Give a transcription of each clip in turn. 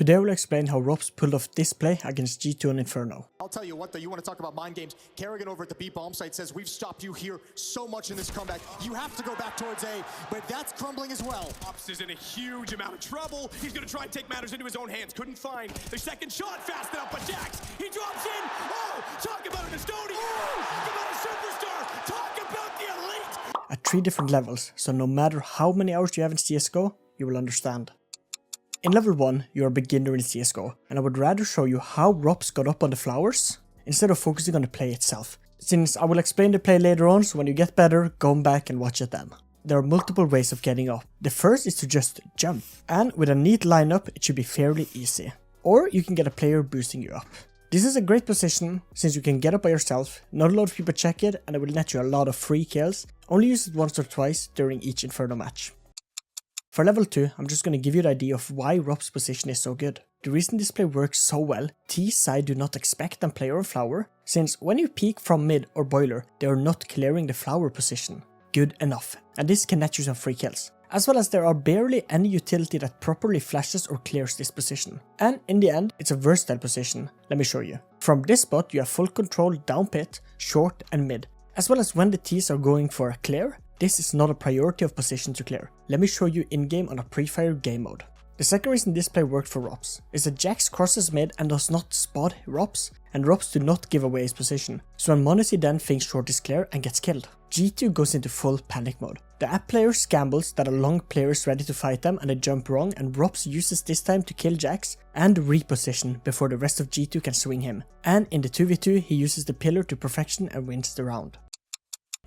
Today I will explain how Ropz pulled off this play against G2 and Inferno. I'll tell you what though, you want to talk about mind games. Kerrigan over at the B bomb site says, we've stopped you here so much in this comeback. You have to go back towards A, but that's crumbling as well. Ropz is in a huge amount of trouble. He's going to try and take matters into his own hands. Couldn't find the second shot fast enough, but Jax, he drops in. Oh, talk about an Estonian. Talk about a superstar. Talk about the elite. At 3 different levels, so no matter how many hours you have in CSGO, you will understand. In level 1, you are a beginner in CSGO, and I would rather show you how Ropz got up on the flowers, instead of focusing on the play itself. Since I will explain the play later on, so when you get better, go back and watch it then. There are multiple ways of getting up. The first is to just jump, and with a neat lineup, it should be fairly easy. Or you can get a player boosting you up. This is a great position, since you can get up by yourself, not a lot of people check it, and it will net you a lot of free kills. Only use it once or twice during each Inferno match. For level 2, I'm just going to give you the idea of why Ropz's position is so good. The reason this play works so well, T side do not expect and play on flower, since when you peek from mid or boiler, they are not clearing the flower position good enough, and this can net you some free kills. As well as there are barely any utility that properly flashes or clears this position. And in the end, it's a versatile position, let me show you. From this spot you have full control down pit, short and mid. As well as when the T's are going for a clear, this is not a priority of position to clear. Let me show you in-game on a pre-fire game mode. The second reason this play worked for Ropz is that Jax crosses mid and does not spot Ropz, and Ropz do not give away his position. So when Monacy then thinks short is clear and gets killed. G2 goes into full panic mode. The app player scambles that a long player is ready to fight them and they jump wrong, and Ropz uses this time to kill Jax and reposition before the rest of G2 can swing him. And in the 2v2 he uses the pillar to perfection and wins the round.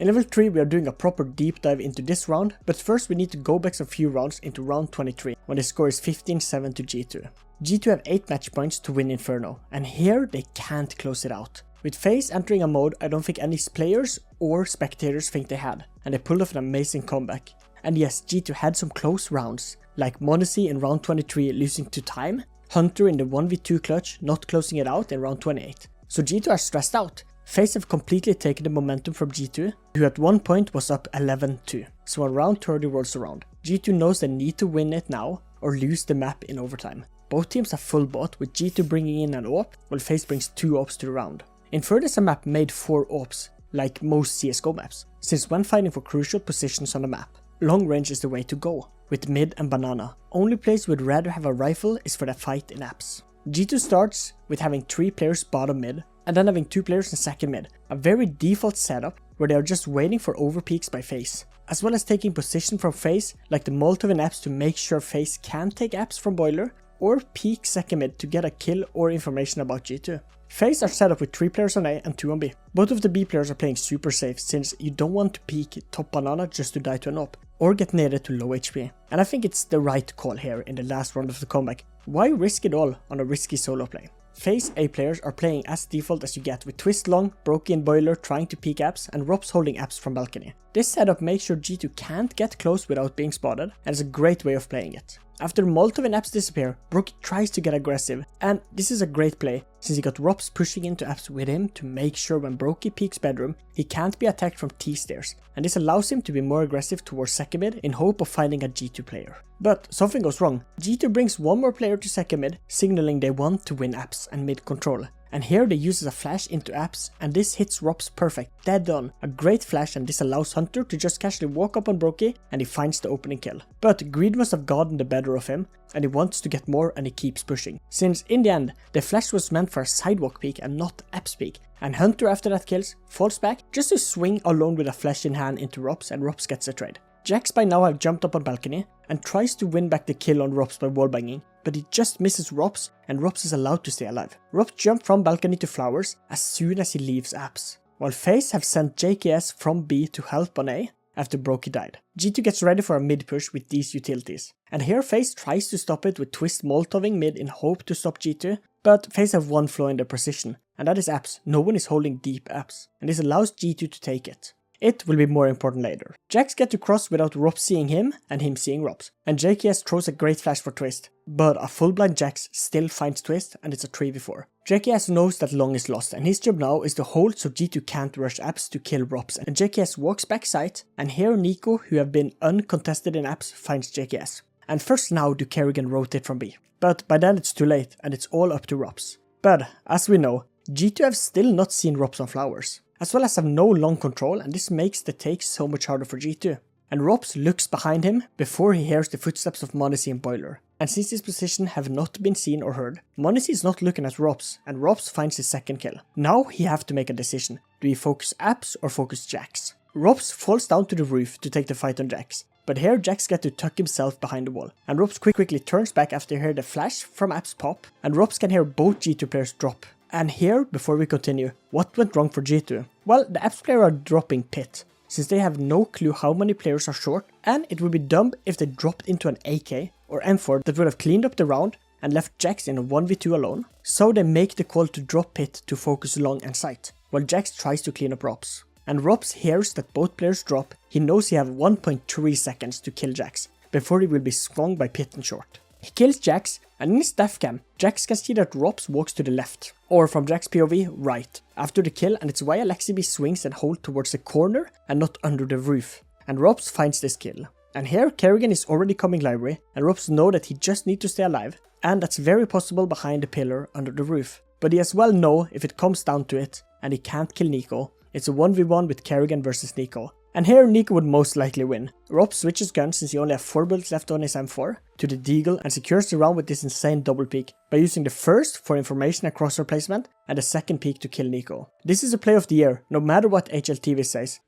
In level 3 we are doing a proper deep dive into this round, but first we need to go back a few rounds into round 23, when the score is 15-7 to G2. G2 have 8 match points to win Inferno, and here they can't close it out. With FaZe entering a mode I don't think any players or spectators think they had, and they pulled off an amazing comeback. And yes, G2 had some close rounds, like Monacy in round 23 losing to time, Hunter in the 1v2 clutch not closing it out in round 28. So G2 are stressed out. FaZe have completely taken the momentum from G2, who at one point was up 11-2. So when round 30 rolls around, G2 knows they need to win it now or lose the map in overtime. Both teams have full bot, with G2 bringing in an AWP, while FaZe brings 2 AWPs to the round. Inferno is a map made for AWPs, like most CSGO maps, since when fighting for crucial positions on the map, long range is the way to go, with mid and banana. Only place we'd rather have a rifle is for the fight in apps. G2 starts with having 3 players bottom mid, and then having 2 players in second mid, a very default setup where they are just waiting for overpeaks by FaZe, as well as taking position from FaZe like the Molotov in apps to make sure FaZe can take apps from boiler, or peek second mid to get a kill or information about G2. FaZe are set up with 3 players on A and 2 on B. Both of the B players are playing super safe, since you don't want to peek top banana just to die to an AWP, or get naded to low HP. And I think it's the right call here in the last round of the comeback. Why risk it all on a risky solo play? FaZe A players are playing as default as you get, with Twist long, Brokey and Boiler trying to peek apps, and Ropz holding apps from balcony. This setup makes sure G2 can't get close without being spotted, and is a great way of playing it. After Molotov and apps disappear, Brokey tries to get aggressive, and this is a great play, since he got Ropz pushing into apps with him to make sure when Brokey peeks bedroom, he can't be attacked from T stairs, and this allows him to be more aggressive towards second mid in hope of finding a G2 player. But something goes wrong. G2 brings one more player to second mid, signaling they want to win apps and mid control. And here they use a flash into apps, and this hits Ropz perfect, dead on. A great flash, and this allows Hunter to just casually walk up on Brokey, and he finds the opening kill. But greed must have gotten the better of him, and he wants to get more and he keeps pushing. Since in the end, the flash was meant for a sidewalk peek and not apps peek. And Hunter after that kills, falls back just to swing alone with a flash in hand into Ropz, and Ropz gets the trade. Jax by now have jumped up on balcony and tries to win back the kill on Ropz by wallbanging, but he just misses Ropz, and Ropz is allowed to stay alive. Ropz jumped from balcony to flowers as soon as he leaves apps, while FaZe have sent JKS from B to help on A after Brokey died. G2 gets ready for a mid push with these utilities, and here FaZe tries to stop it with Twist Molotoving mid in hope to stop G2, but FaZe have one flaw in their precision, and that is apps. No one is holding deep apps, and this allows G2 to take it. It will be more important later. Jax gets to cross without Ropz seeing him and him seeing Ropz, and JKS throws a great flash for Twist, but a full blind Jax still finds Twist, and it's a 3v4. JKS knows that long is lost, and his job now is to hold so G2 can't rush apps to kill Ropz, and JKS walks back site, and here Niko, who have been uncontested in apps, finds JKS. And first now do Kerrigan rotate from B. But by then it's too late and it's all up to Ropz. But as we know, G2 have still not seen Ropz on flowers, as well as have no long control, and this makes the take so much harder for G2. And Ropz looks behind him before he hears the footsteps of m0NESY and Boiler. And since his position have not been seen or heard, m0NESY is not looking at Ropz, and Ropz finds his second kill. Now he have to make a decision. Do he focus Apps or focus Jax? Ropz falls down to the roof to take the fight on Jax, but here Jax gets to tuck himself behind the wall, and Ropz quickly turns back after he heard the flash from Apps pop, and Ropz can hear both G2 players drop. And here, before we continue, what went wrong for G2? Well, the Apps player are dropping pit, since they have no clue how many players are short, and it would be dumb if they dropped into an AK or M4 that would have cleaned up the round and left Jax in a 1v2 alone. So they make the call to drop pit to focus long and sight, while Jax tries to clean up Ropz. And Ropz hears that both players drop. He knows he have 1.3 seconds to kill Jax before he will be swung by pit and short. He kills Jax, and in his death cam, Jax can see that Ropz walks to the left, or from Jax POV, right, after the kill, and it's why Alexibi swings and holds towards the corner and not under the roof. And Ropz finds this kill. And here Kerrigan is already coming library, and Ropz know that he just need to stay alive, and that's very possible behind the pillar under the roof. But he as well know if it comes down to it, and he can't kill niko, it's a 1v1 with Kerrigan versus niko. And here niko would most likely win. Ropz switches guns since he only has 4 bullets left on his M4 to the deagle and secures the round with this insane double peek by using the first for information and crosshair placement and the second peek to kill niko. This is a play of the year, no matter what HLTV says.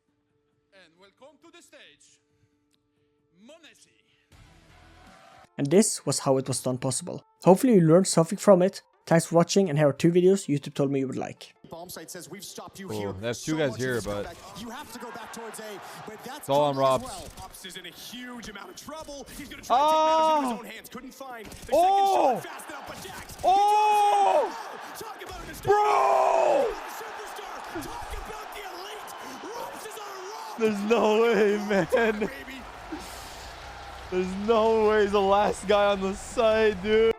And welcome to the stage, m0NESY. And this was how it was done possible. Hopefully you learned something from it. Thanks for watching, and here are 2 videos YouTube told me you would like. Bomb site says we've stopped you here. There's 2 so guys much here, in this but comeback. You have to go back towards A, but that's it's all on crumbling Ropz. as well. Ropz is in a huge amount of trouble. He's going to try to take matters into his own hands. Couldn't find the second shot fast enough, but Jax. Talk about an Bro! superstar. Talk about the elite. Ropz is on a roll. There's no way, man. Baby. There's no way he's the last guy on the side, dude.